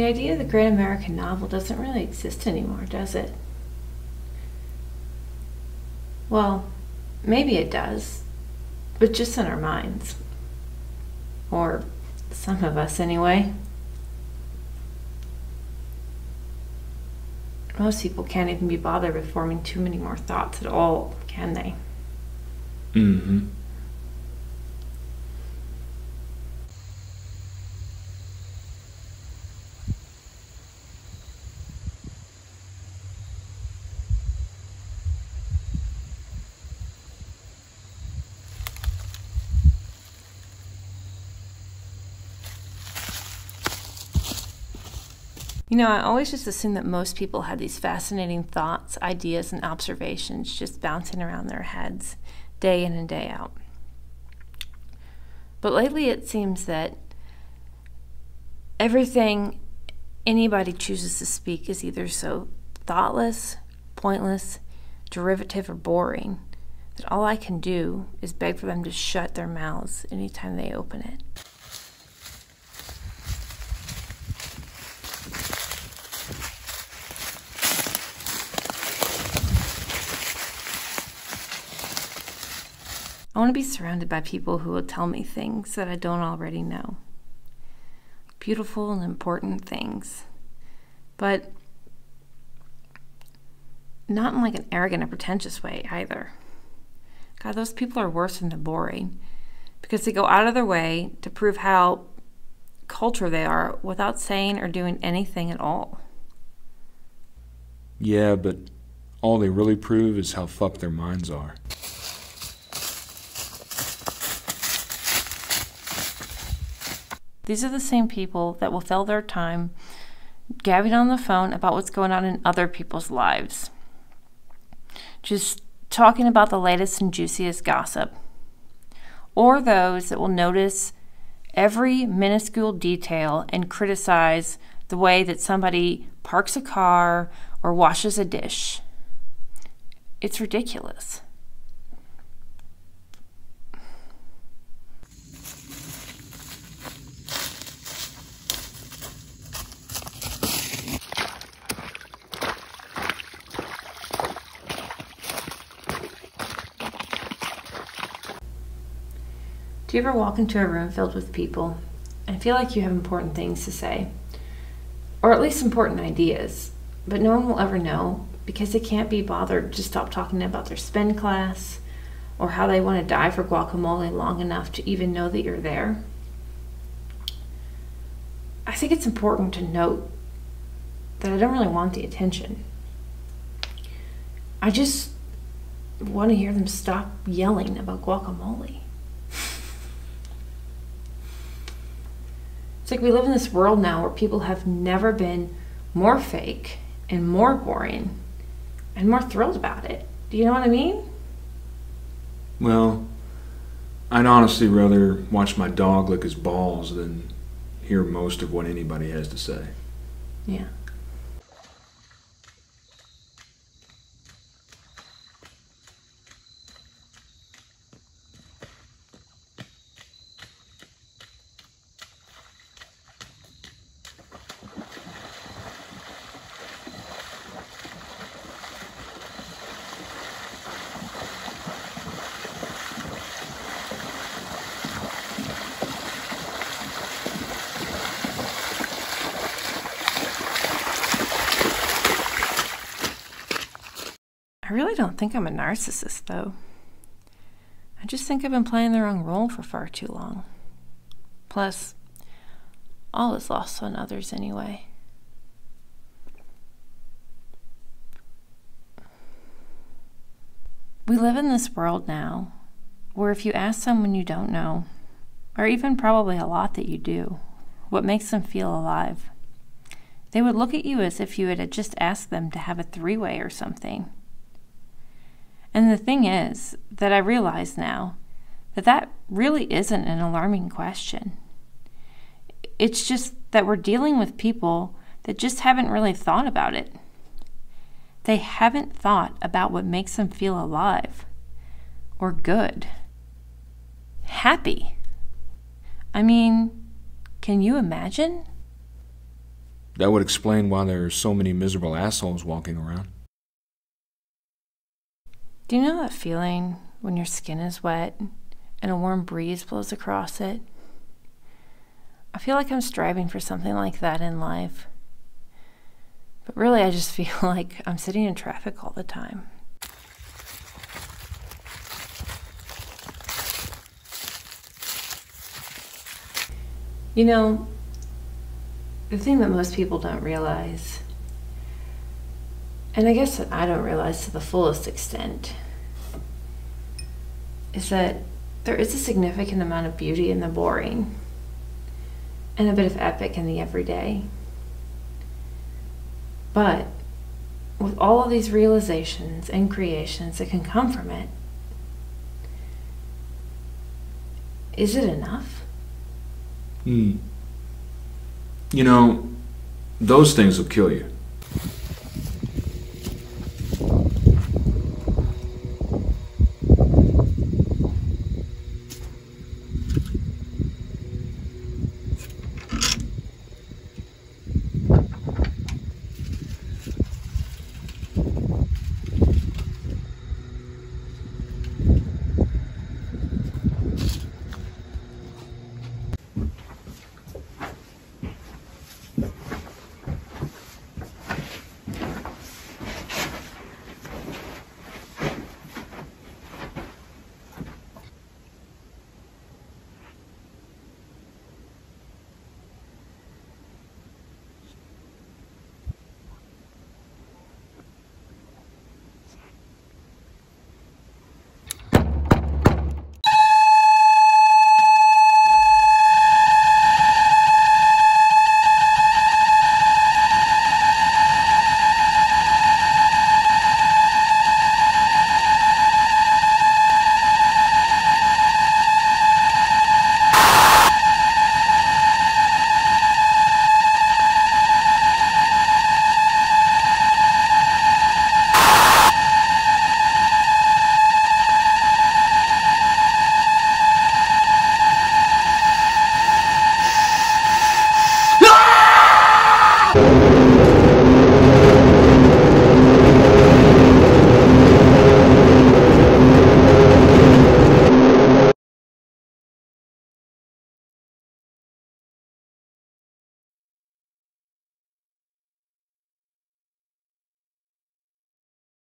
idea of the great American novel doesn't really exist anymore, does it? Well, maybe it does, but just in our minds. Or some of us, anyway. Most people can't even be bothered with forming too many more thoughts at all, can they? Mm-hmm. You know, I always just assumed that most people had these fascinating thoughts, ideas, and observations just bouncing around their heads day in and day out. But lately it seems that everything anybody chooses to speak is either so thoughtless, pointless, derivative, or boring that all I can do is beg for them to shut their mouths anytime they open it. I want to be surrounded by people who will tell me things that I don't already know. Beautiful and important things. But not in like an arrogant or pretentious way either. God, those people are worse than the boring because they go out of their way to prove how cultured they are without saying or doing anything at all. Yeah, but all they really prove is how fucked their minds are. These are the same people that will fill their time gabbing on the phone about what's going on in other people's lives. Just talking about the latest and juiciest gossip. Or those that will notice every minuscule detail and criticize the way that somebody parks a car or washes a dish. It's ridiculous. Do you ever walk into a room filled with people and feel like you have important things to say? Or at least important ideas, but no one will ever know because they can't be bothered to stop talking about their spin class or how they want to die for guacamole long enough to even know that you're there? I think it's important to note that I don't really want the attention. I just want to hear them stop yelling about guacamole. It's like we live in this world now where people have never been more fake and more boring and more thrilled about it. Do you know what I mean? Well, I'd honestly rather watch my dog lick his balls than hear most of what anybody has to say. Yeah. I really don't think I'm a narcissist, though. I just think I've been playing the wrong role for far too long. Plus, all is lost on others anyway. We live in this world now where if you ask someone you don't know, or even probably a lot that you do, what makes them feel alive, they would look at you as if you had just asked them to have a three-way or something. And the thing is that I realize now that that really isn't an alarming question. It's just that we're dealing with people that just haven't really thought about it. They haven't thought about what makes them feel alive, or good, happy. I mean, can you imagine? That would explain why there are so many miserable assholes walking around. Do you know that feeling when your skin is wet and a warm breeze blows across it? I feel like I'm striving for something like that in life. But really, I just feel like I'm sitting in traffic all the time. You know, the thing that most people don't realize, and I guess that I don't realize to the fullest extent, is that there is a significant amount of beauty in the boring and a bit of epic in the everyday. But with all of these realizations and creations that can come from it, is it enough? You know, those things will kill you.